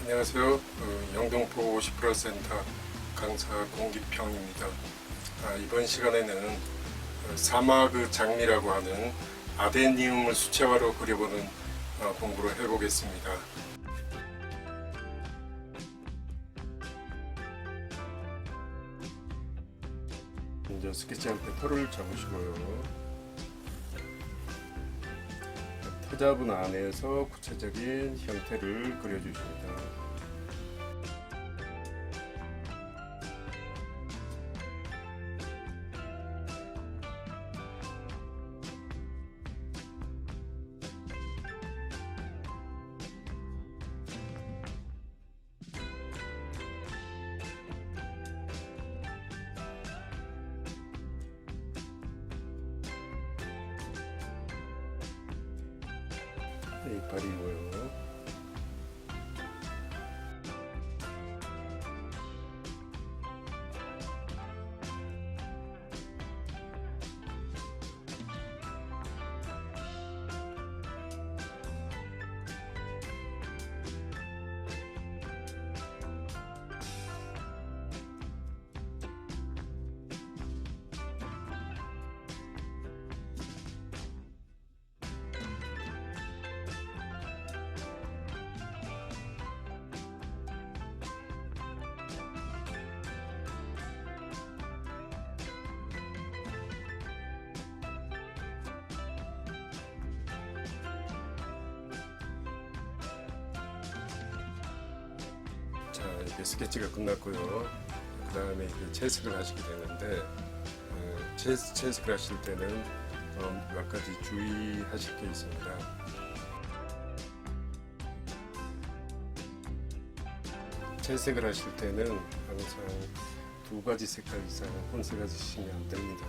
안녕하세요. 영등포 50% 센터 강사 공기평입니다. 이번 시간에는 사마그 장미라고 하는 아데니움을 수채화로 그려보는 공부를 해보겠습니다. 먼저 스케치할 때 털을 잡으시고요. 터잡은 안에서 구체적인 형태를 그려주십니다. 이빨이고요. 자, 이게 스케치가 끝났고요. 그 다음에 이제 채색을 하시게 되는데, 채색을 하실 때는 몇 가지 주의하실 게 있습니다. 채색을 하실 때는 항상 두 가지 색깔 이상 혼색하시면 안 됩니다.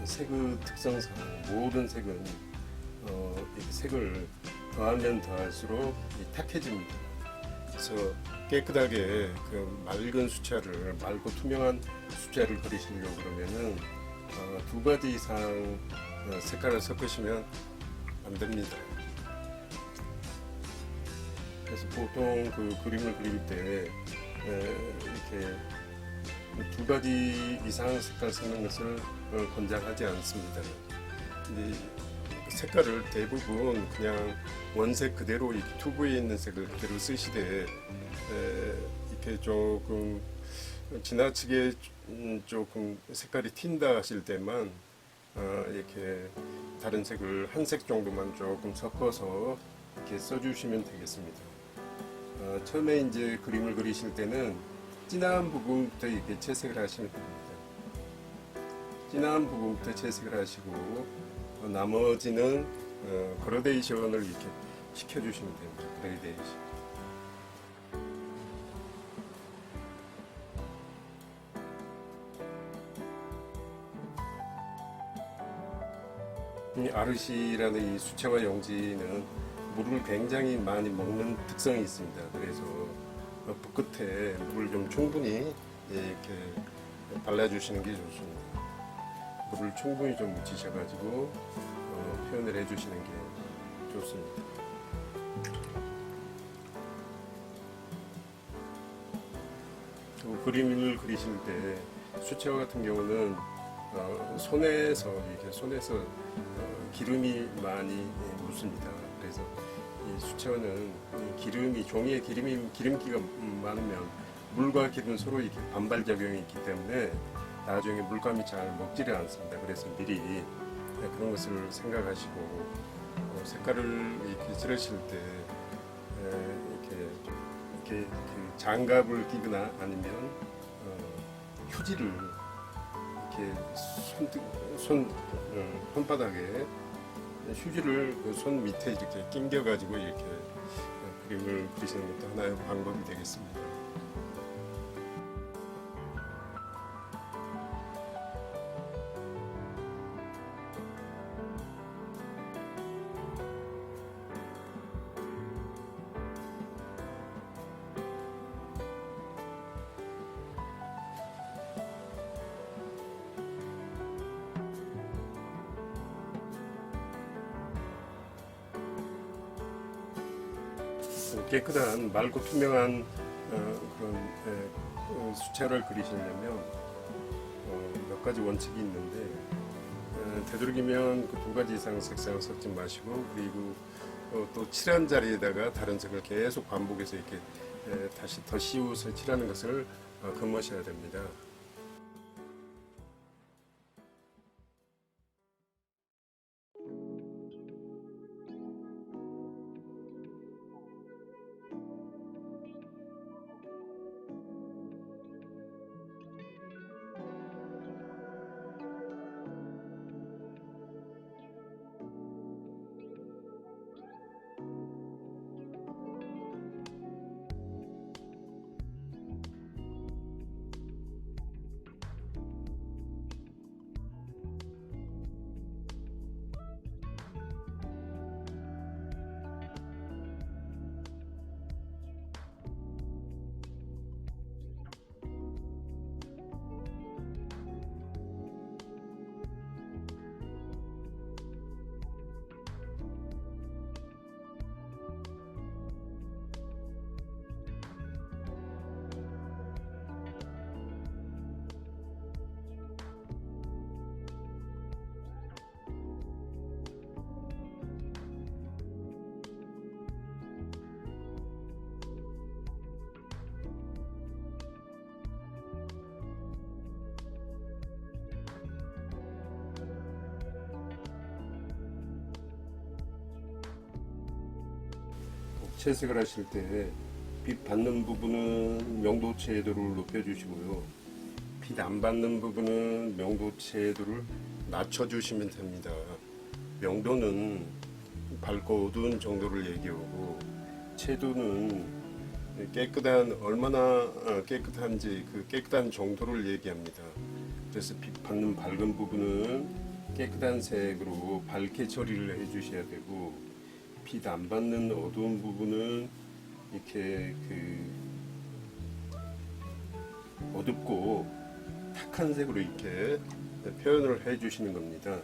색의 특성상 모든 색은 이렇게 색을 더하면 더할수록 탁해집니다. 그래서 깨끗하게 그 맑은 수채를, 맑고 투명한 수채를 그리시려고 그러면은 두 가지 이상 색깔을 섞으시면 안 됩니다. 그래서 보통 그 그림을 그릴 때 이렇게 두 가지 이상 색깔 섞는 것을 권장하지 않습니다. 근데 색깔을 대부분 그냥 원색 그대로 이 튜브에 있는 색을 그대로 쓰시되 이렇게 조금 지나치게 조금 색깔이 튄다 하실 때만 이렇게 다른 색을 한 색 정도만 조금 섞어서 이렇게 써주시면 되겠습니다. 처음에 이제 그림을 그리실 때는 진한 부분부터 이렇게 채색을 하시면 됩니다. 진한 부분부터 채색을 하시고 나머지는 그라데이션을 이렇게 시켜주시면 됩니다. 그라데이션. 이 아르시라는 이 수채화 용지는 물을 굉장히 많이 먹는 특성이 있습니다. 그래서 붓 끝에 물을 좀 충분히 이렇게 발라주시는 게 좋습니다. 물을 충분히 좀 묻히셔가지고 표현을 해주시는 게 좋습니다. 그림을 그리실 때 수채화 같은 경우는 손에서 기름이 많이 묻습니다. 그래서 이 수채화는 종이에 기름기가 많으면 물과 기름 서로 이렇게 반발 작용이 있기 때문에 나중에 물감이 잘 먹지를 않습니다. 그래서 미리 그런 것을 생각하시고 색깔을 이렇게 칠하실 때 이렇게 그 장갑을 끼거나 아니면 휴지를 이렇게 손바닥에 휴지를 그 손 밑에 이렇게 낑겨가지고 이렇게 그림을 그리시는 것도 하나의 방법이 되겠습니다. 깨끗한 맑고 투명한 그런 수채화를 그리시려면 몇 가지 원칙이 있는데 되도록이면 그 두 가지 이상 색상을 섞지 마시고, 그리고 또 칠한 자리에다가 다른 색을 계속 반복해서 이렇게 다시 더 씌워서 칠하는 것을 금하셔야 됩니다. 채색을 하실 때 빛 받는 부분은 명도채도를 높여주시고요, 빛 안 받는 부분은 명도채도를 낮춰주시면 됩니다. 명도는 밝고 어두운 정도를 얘기하고, 채도는 깨끗한, 얼마나 깨끗한지 그 깨끗한 정도를 얘기합니다. 그래서 빛 받는 밝은 부분은 깨끗한 색으로 밝게 처리를 해주셔야 되고, 빛 안 받는 어두운 부분은 이렇게 어둡고 탁한 색으로 이렇게 표현을 해 주시는 겁니다.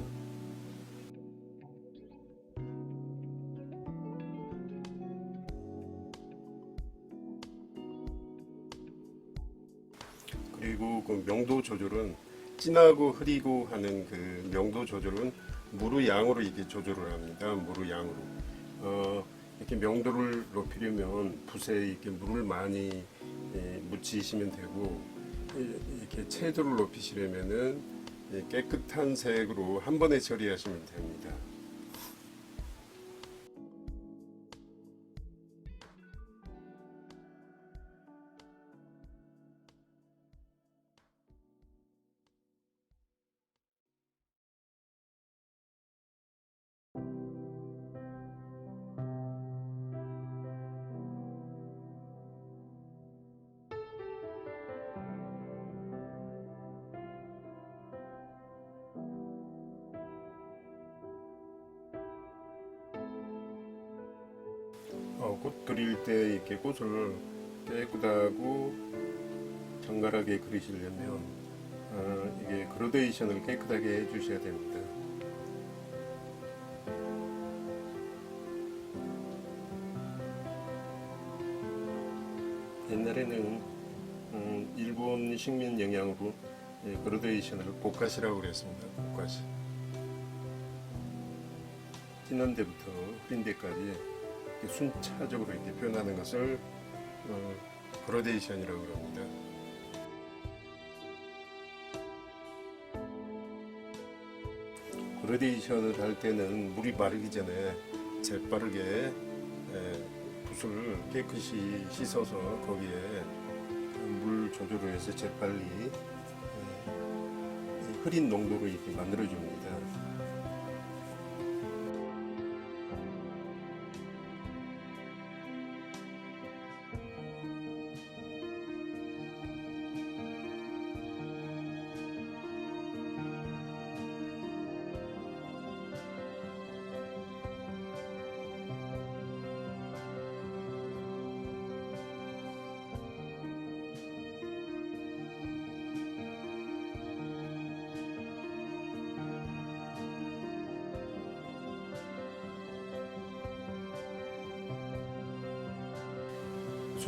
그리고 그 명도 조절은 진하고 흐리고 하는 그 명도 조절은 무르 양으로 이렇게 조절을 합니다. 무르 양으로. 이렇게 명도를 높이려면 붓에 이렇게 물을 많이 묻히시면 되고, 이렇게 채도를 높이시려면은 깨끗한 색으로 한 번에 처리하시면 됩니다. 꽃 그릴 때 이렇게 꽃을 깨끗하고 정갈하게 그리시려면 이게 그라데이션을 깨끗하게 해주셔야 됩니다. 옛날에는 일본 식민 영향으로 그라데이션을 복가시라고 그랬습니다. 복가시. 진한 데부터 흐린 데까지 순차적으로 이렇게 표현하는 것을 그라데이션이라고 합니다. 그라데이션을 할 때는 물이 마르기 전에 재빠르게 붓을 깨끗이 씻어서 거기에 물 조절을 해서 재빨리 흐린 농도로 이렇게 만들어 줍니다.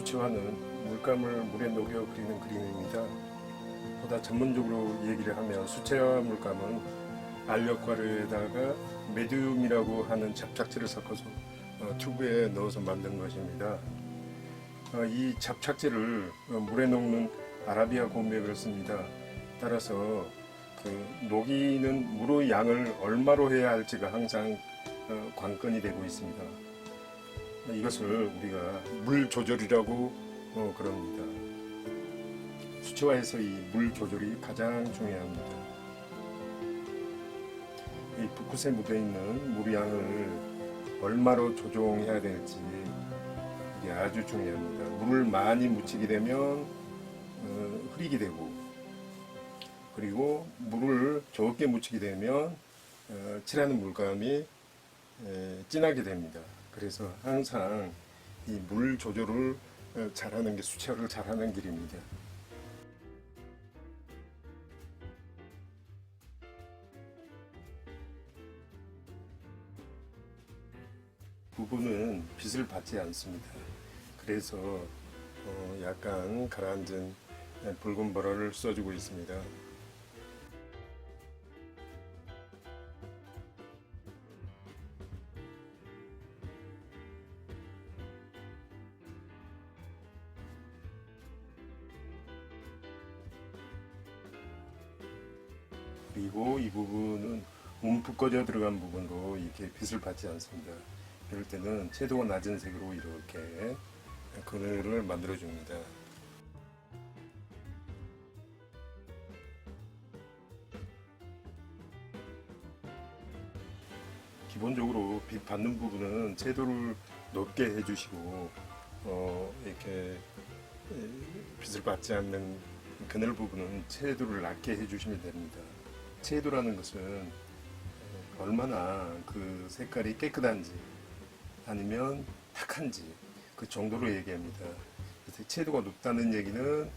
수채화는 물감을 물에 녹여 그리는 그림입니다. 보다 전문적으로 얘기를 하면 수채화 물감은 알력과르에다가 메디움이라고 하는 잡착제를 섞어서 튜브에 넣어서 만든 것입니다. 이 잡착제를 물에 녹는 아라비아 곰백을 씁니다. 따라서 녹이는 물의 양을 얼마로 해야 할지가 항상 관건이 되고 있습니다. 이것을 우리가 물 조절이라고 그럽니다. 수채화에서 이 물 조절이 가장 중요합니다. 이 붓끝에 묻어 있는 물 양을 얼마로 조정해야 될지 이게 아주 중요합니다. 물을 많이 묻히게 되면 흐리게 되고, 그리고 물을 적게 묻히게 되면 칠하는 물감이 진하게 됩니다. 그래서 항상 이 물 조절을 잘하는 게 수채화를 잘하는 길입니다. 부분은 빛을 받지 않습니다. 그래서 약간 가라앉은 붉은 보라를 써주고 있습니다. 그리고 이 부분은 움푹 꺼져 들어간 부분으로 이렇게 빛을 받지 않습니다. 이럴 때는 채도가 낮은 색으로 이렇게 그늘을 만들어 줍니다. 기본적으로 빛 받는 부분은 채도를 높게 해주시고 이렇게 빛을 받지 않는 그늘 부분은 채도를 낮게 해주시면 됩니다. 채도라는 것은 얼마나 그 색깔이 깨끗한지 아니면 탁한지 그 정도로 얘기합니다. 채도가 높다는 얘기는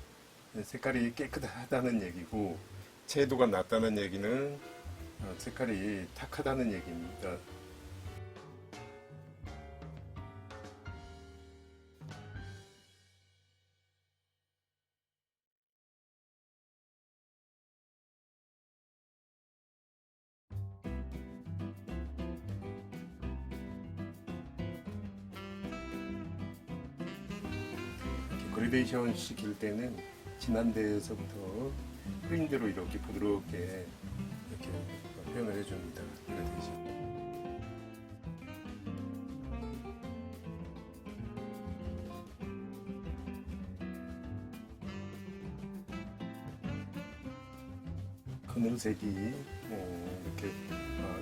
색깔이 깨끗하다는 얘기고, 채도가 낮다는 얘기는 색깔이 탁하다는 얘기입니다. 그레데이션 시킬 때는 진한 데에서부터 흐린 데로 이렇게 부드럽게 이렇게 표현을 해줍니다. 그레데이션. 그늘색이 이렇게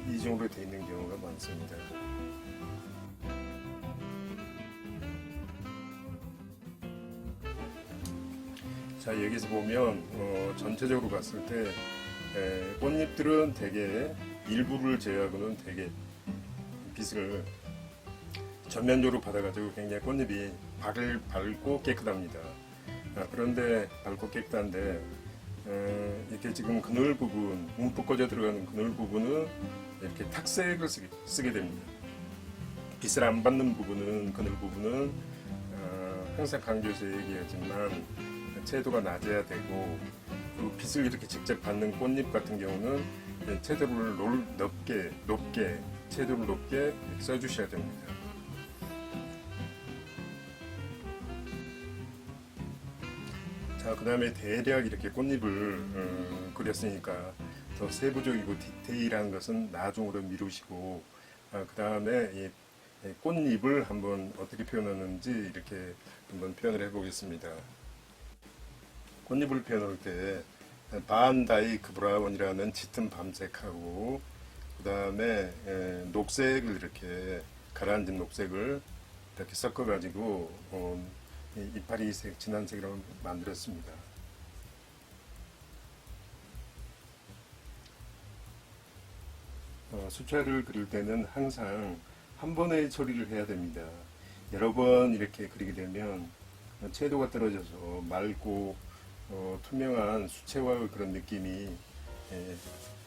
이중으로 되어 있는 경우가 많습니다. 자, 여기서 보면 전체적으로 봤을 때 꽃잎들은 대개 일부를 제외하고는 대개 빛을 전면적으로 받아가지고 굉장히 꽃잎이 밝고 깨끗합니다. 그런데 밝고 깨끗한데 이렇게 지금 그늘 부분, 움푹 꺼져 들어가는 그늘 부분은 이렇게 탁색을 쓰게 됩니다. 빛을 안 받는 부분은, 그늘 부분은 항상 강조해서 얘기하지만 채도가 낮아야 되고, 그리고 빛을 이렇게 직접 받는 꽃잎 같은 경우는 채도를 높게 채도를 높게 이렇게 써주셔야 됩니다. 자, 그 다음에 대략 이렇게 꽃잎을 그렸으니까 더 세부적이고 디테일한 것은 나중으로 미루시고, 그 다음에 이 꽃잎을 한번 어떻게 표현하는지 이렇게 한번 표현을 해보겠습니다. 꽃잎을 표현할 때 반다이크 브라운이라는 짙은 밤색하고, 그 다음에 녹색을 이렇게 가라앉은 녹색을 이렇게 섞어 가지고 이파리색 진한 색으로 만들었습니다. 수채를 그릴 때는 항상 한 번에 처리를 해야 됩니다. 여러 번 이렇게 그리게 되면 채도가 떨어져서 맑고 투명한 수채화의 그런 느낌이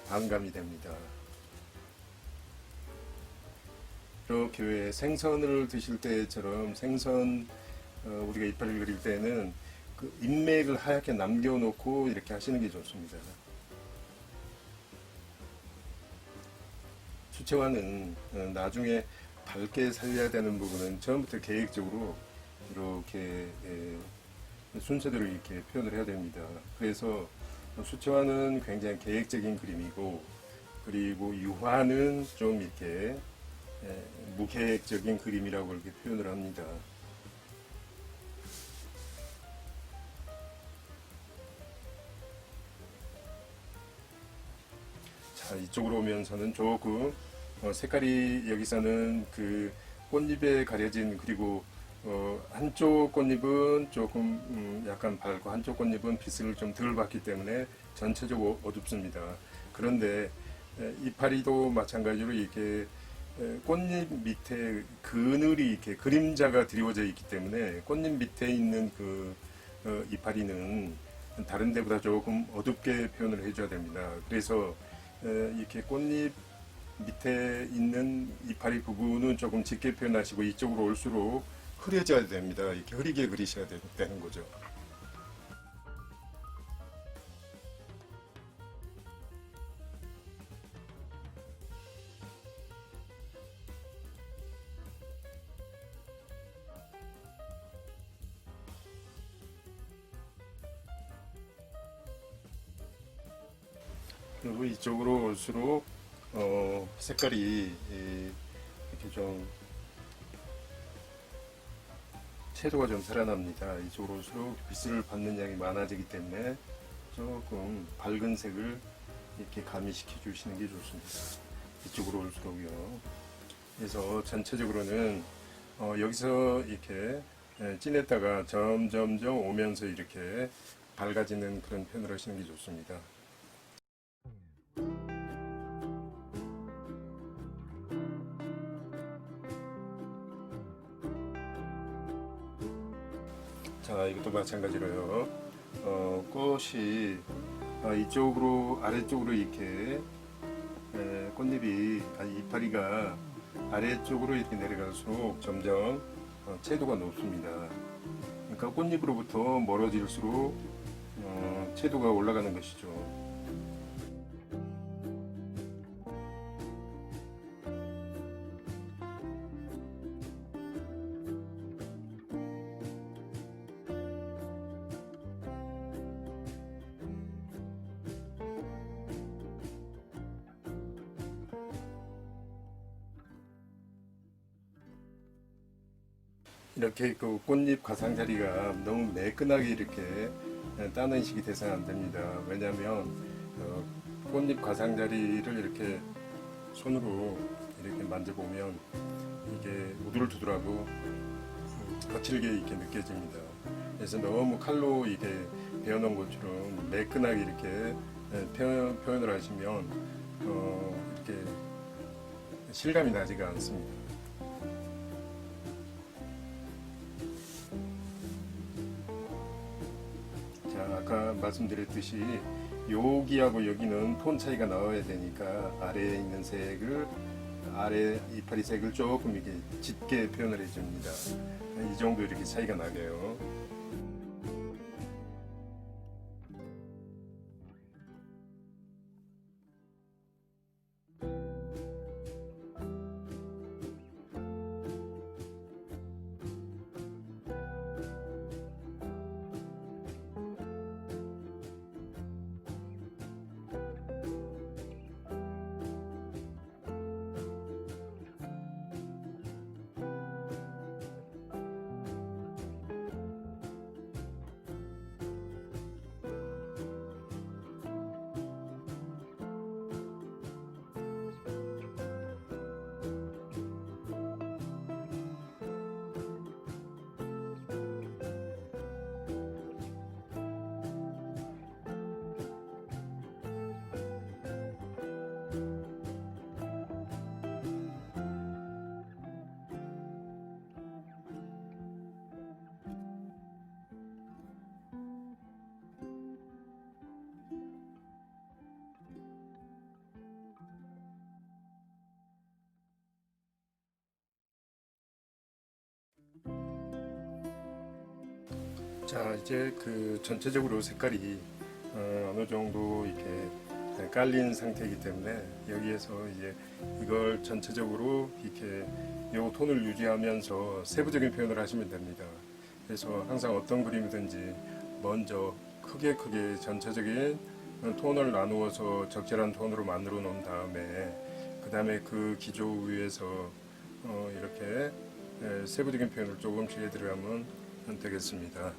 반감이 됩니다. 이렇게 왜 생선을 드실 때처럼 생선 우리가 이파리를 그릴 때는 그 인맥을 하얗게 남겨놓고 이렇게 하시는 게 좋습니다. 수채화는 나중에 밝게 살려야 되는 부분은 처음부터 계획적으로 이렇게 순서대로 이렇게 표현을 해야 됩니다. 그래서 수채화는 굉장히 계획적인 그림이고, 그리고 유화는 좀 이렇게 무계획적인 그림이라고 이렇게 표현을 합니다. 자, 이쪽으로 오면서는 조금 색깔이 여기서는 그 꽃잎에 가려진, 그리고 한쪽 꽃잎은 조금 약간 밝고 한쪽 꽃잎은 빛을 좀 덜 받기 때문에 전체적으로 어둡습니다. 그런데 이파리도 마찬가지로 이렇게 꽃잎 밑에 그늘이 이렇게 그림자가 드리워져 있기 때문에 꽃잎 밑에 있는 그 이파리는 다른 데보다 조금 어둡게 표현을 해줘야 됩니다. 그래서 이렇게 꽃잎 밑에 있는 이파리 부분은 조금 짙게 표현하시고, 이쪽으로 올수록 흐려져야 됩니다. 이렇게 흐리게 그리셔야 되는 거죠. 그리고 이쪽으로 올수록 색깔이 이렇게 좀 채도가 좀 살아납니다. 이쪽으로 올수록 빛을 받는 양이 많아지기 때문에 조금 밝은 색을 이렇게 가미시켜 주시는 게 좋습니다. 이쪽으로 올수록요. 그래서 전체적으로는 여기서 이렇게 진했다가 점점점 오면서 이렇게 밝아지는 그런 표현을 하시는 게 좋습니다. 자, 이것도 마찬가지로요. 꽃이 이쪽으로 아래쪽으로 이렇게 꽃잎이 이파리가 아래쪽으로 이렇게 내려갈수록 점점 채도가 높습니다. 그러니까 꽃잎으로부터 멀어질수록 채도가 올라가는 것이죠. 이렇게 그 꽃잎 가장자리가 너무 매끈하게 이렇게 따는 식이 돼서는 안 됩니다. 왜냐하면 꽃잎 가장자리를 이렇게 손으로 이렇게 만져보면 이게 우둘투둘하고 거칠게 이렇게 느껴집니다. 그래서 너무 칼로 이게 베어놓은 것처럼 매끈하게 이렇게 표현을 하시면 이렇게 실감이 나지가 않습니다. 아까 말씀드렸듯이 여기하고 여기는 톤 차이가 나와야 되니까 아래에 있는 색을, 아래 이파리 색을 조금 이렇게 짙게 표현을 해줍니다. 이 정도 이렇게 차이가 나게요. 자, 이제 그 전체적으로 색깔이 어느 정도 이렇게 깔린 상태이기 때문에 여기에서 이제 이걸 전체적으로 이렇게 요 톤을 유지하면서 세부적인 표현을 하시면 됩니다. 그래서 항상 어떤 그림이든지 먼저 크게 전체적인 톤을 나누어서 적절한 톤으로 만들어 놓은 다음에 그 다음에 그 기조 위에서 이렇게 세부적인 표현을 조금씩 해 들어가면 되겠습니다.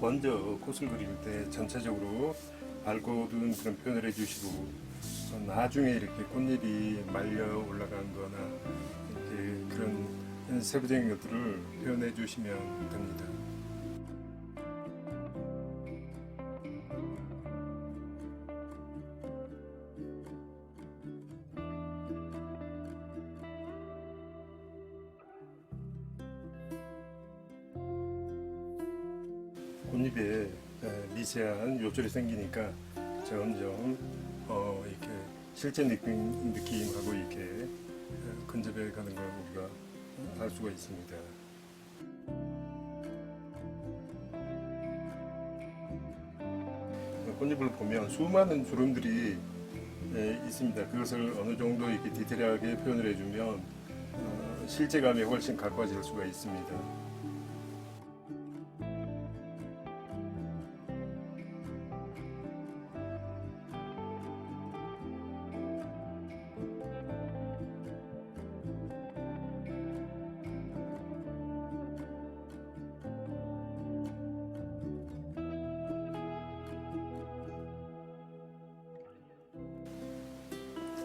먼저 꽃을 그릴 때 전체적으로 알고둔 그런 표현을 해주시고 나중에 이렇게 꽃잎이 말려 올라간 거나 이렇게 그런 세부적인 것들을 표현해 주시면 됩니다. 꽃잎에 미세한 요철이 생기니까 점점 이렇게 실제 느낌하고 이렇게 근접해 가는 걸 우리가 알 수가 있습니다. 꽃잎을 보면 수많은 주름들이 있습니다. 그것을 어느 정도 이렇게 디테일하게 표현을 해주면 실제감이 훨씬 가까워질 수가 있습니다.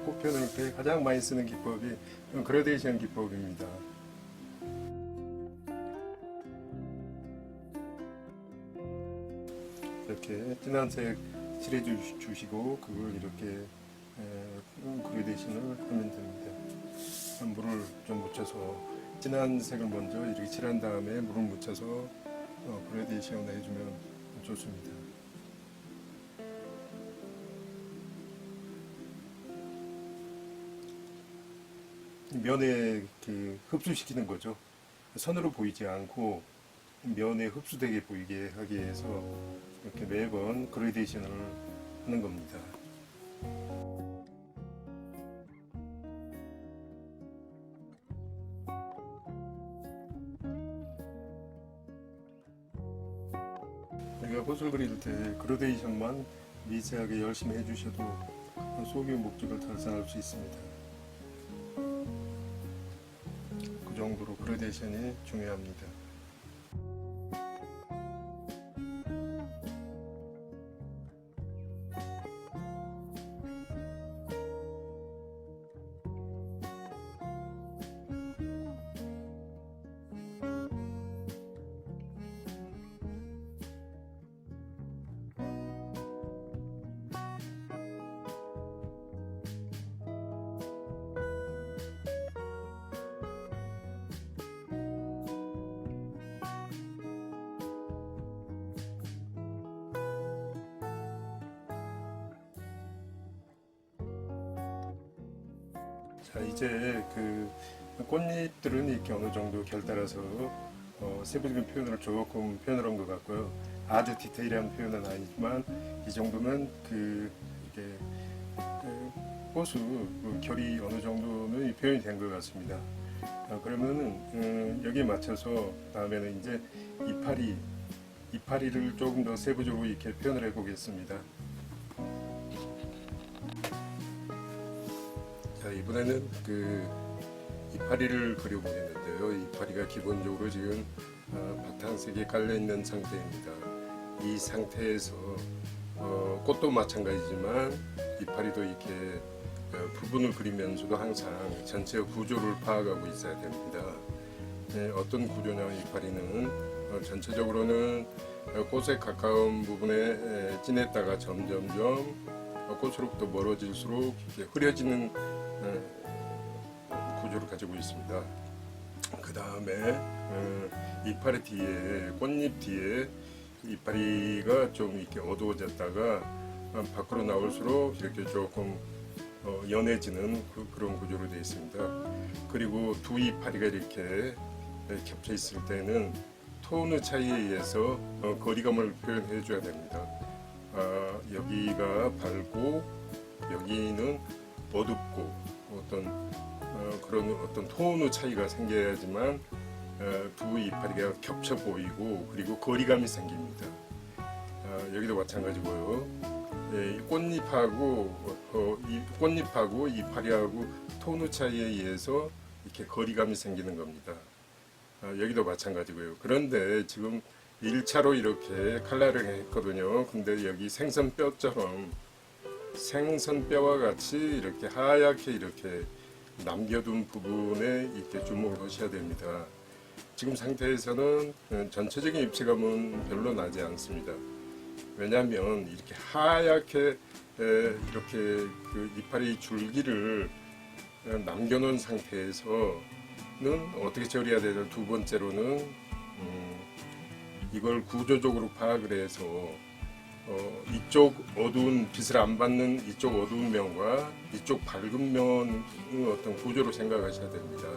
꽃 표현을 때 가장 많이 쓰는 기법이 그라데이션 기법입니다. 이렇게 진한색 칠해 주시고 그걸 이렇게 그라데이션을 하면 됩니다. 물을 좀 묻혀서 진한 색을 먼저 이렇게 칠한 다음에 물을 묻혀서 그라데이션을 해주면 좋습니다. 면에 흡수시키는 거죠. 선으로 보이지 않고 면에 흡수되게 보이게 하기 위해서 이렇게 매번 그라데이션을 하는 겁니다. 우리가 꽃을 그릴 때 그라데이션만 미세하게 열심히 해주셔도 소규모 목적을 달성할 수 있습니다. 그 정도로 그라데이션이 중요합니다. 자, 이제 그 꽃잎들은 이렇게 어느 정도 결달아서 세부적인 표현을 조금 표현을 한 것 같고요. 아주 디테일한 표현은 아니지만 이 정도면 이게 꽃의 그 결이 어느 정도는 표현이 된 것 같습니다. 그러면은 여기에 맞춰서 다음에는 이제 이파리를 조금 더 세부적으로 이렇게 표현을 해보겠습니다. 자, 이번에는 이파리를 그려보겠는데요. 이파리가 기본적으로 지금 바탕색이 깔려 있는 상태입니다. 이 상태에서 꽃도 마찬가지지만 이파리도 이렇게 부분을 그리면서도 항상 전체의 구조를 파악하고 있어야 됩니다. 어떤 구조냐, 이파리는 전체적으로는 꽃에 가까운 부분에 지냈다가 점점점 꽃으로부터 멀어질수록 이렇게 흐려지는 구조를 가지고 있습니다. 그 다음에 이파리 뒤에, 꽃잎 뒤에 이파리가 좀 이렇게 어두워졌다가 밖으로 나올수록 이렇게 조금 연해지는 그런 구조로 되어 있습니다. 그리고 두 이파리가 이렇게 겹쳐 있을 때는 톤의 차이에 의해서 거리감을 표현해 줘야 됩니다. 여기가 밝고 여기는 어둡고 그런 어떤 톤의 차이가 생겨야지만 두 이파리가 겹쳐 보이고 그리고 거리감이 생깁니다. 여기도 마찬가지고요. 꽃잎하고 이파리하고 톤의 차이에 의해서 이렇게 거리감이 생기는 겁니다. 여기도 마찬가지고요. 그런데 지금 1차로 이렇게 칼라를 했거든요. 근데 여기 생선뼈처럼 생선뼈와 같이 이렇게 하얗게 이렇게 남겨둔 부분에 이렇게 주목을 하셔야 됩니다. 지금 상태에서는 전체적인 입체감은 별로 나지 않습니다. 왜냐하면 이렇게 하얗게 이렇게 그 이파리 줄기를 남겨놓은 상태에서는 어떻게 처리해야 되냐. 두 번째로는 이걸 구조적으로 파악을 해서 이쪽 어두운 빛을 안 받는 이쪽 어두운 면과 이쪽 밝은 면의 어떤 구조로 생각하셔야 됩니다.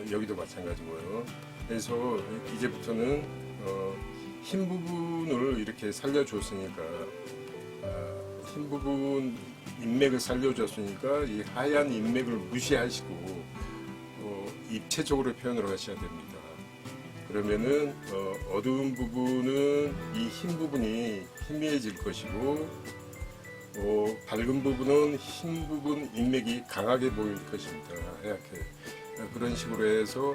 여기도 마찬가지고요. 그래서 이제부터는 흰 부분을 이렇게 살려줬으니까 흰 부분 인맥을 살려줬으니까 이 하얀 인맥을 무시하시고 입체적으로 표현을 하셔야 됩니다. 그러면은 어두운 부분은 이 흰 부분이 희미해질 것이고 밝은 부분은 흰 부분 인맥이 강하게 보일 것입니다. 하얗게 그런 식으로 해서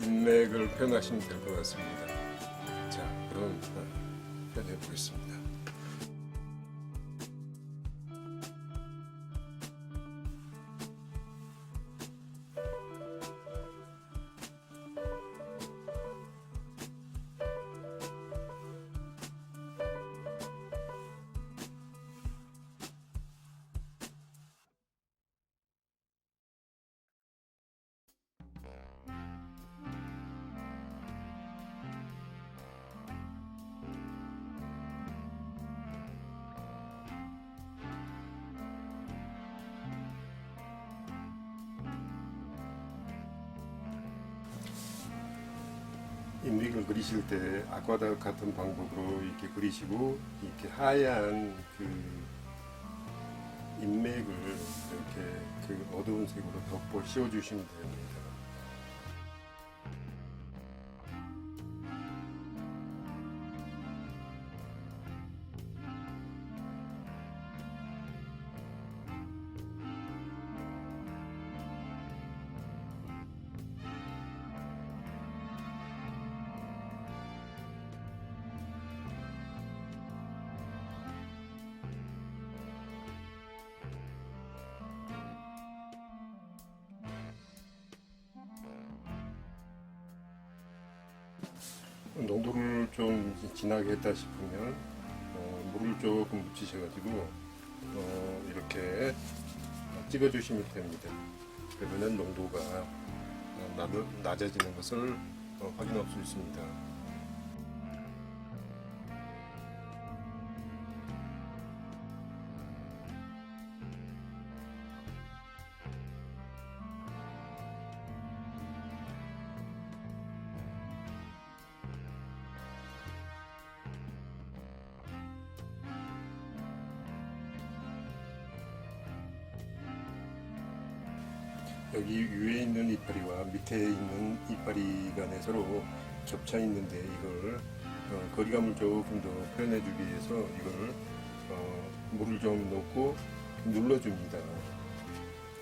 인맥을 표현하시면 될 것 같습니다. 자, 그럼 표현해 보겠습니다. 인맥을 그리실 때 아쿠아닥 같은 방법으로 이렇게 그리시고 이렇게 하얀 그 인맥을 이렇게 그 어두운 색으로 덮어 씌워주시면 됩니다. 농도를 좀 진하게 했다 싶으면 물을 조금 묻히셔가지고 이렇게 찍어주시면 됩니다. 그러면 농도가 낮아지는 것을 확인할 수 있습니다. 여기 위에 있는 이파리와 밑에 있는 이파리 간에 서로 겹쳐 있는데 이걸 거리감을 조금 더 표현해 주기 위해서 이걸 물을 좀 넣고 눌러줍니다.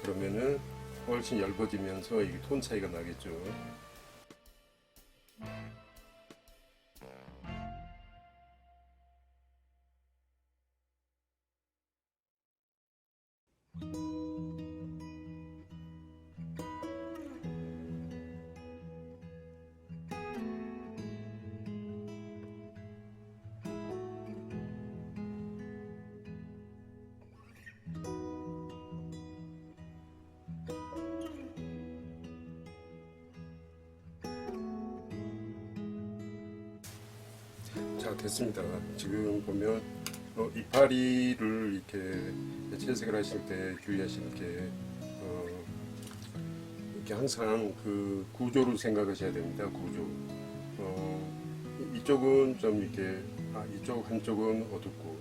그러면은 훨씬 얇아지면서 이게 톤 차이가 나겠죠. 자, 됐습니다. 지금 보면 이파리를 이렇게 채색을 하실 때 주의하실 게 이렇게 항상 그 구조를 생각하셔야 됩니다. 구조. 이쪽은 좀 이렇게 이쪽 한쪽은 어둡고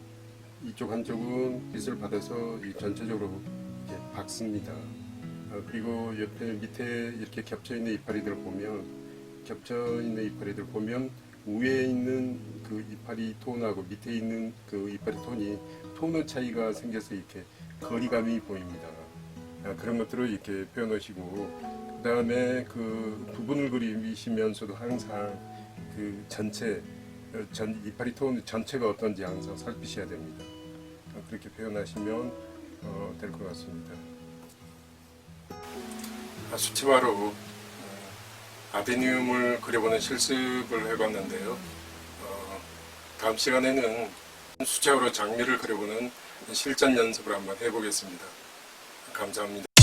이쪽 한쪽은 빛을 받아서 이 전체적으로 이렇게 밝습니다. 그리고 옆에 밑에 이렇게 겹쳐 있는 이파리들을 보면 위에 있는 그 이파리 톤하고 밑에 있는 그 이파리 톤이 톤의 차이가 생겨서 이렇게 거리감이 보입니다. 그런 것들을 이렇게 표현하시고, 그 다음에 그 부분을 그리시면서도 항상 그 전체 이파리 톤 전체가 어떤지 항상 살피셔야 됩니다. 그렇게 표현하시면 될 것 같습니다. 수채화로 아데니움을 그려보는 실습을 해봤는데요. 다음 시간에는 수채화로 장미를 그려보는 실전 연습을 한번 해보겠습니다. 감사합니다.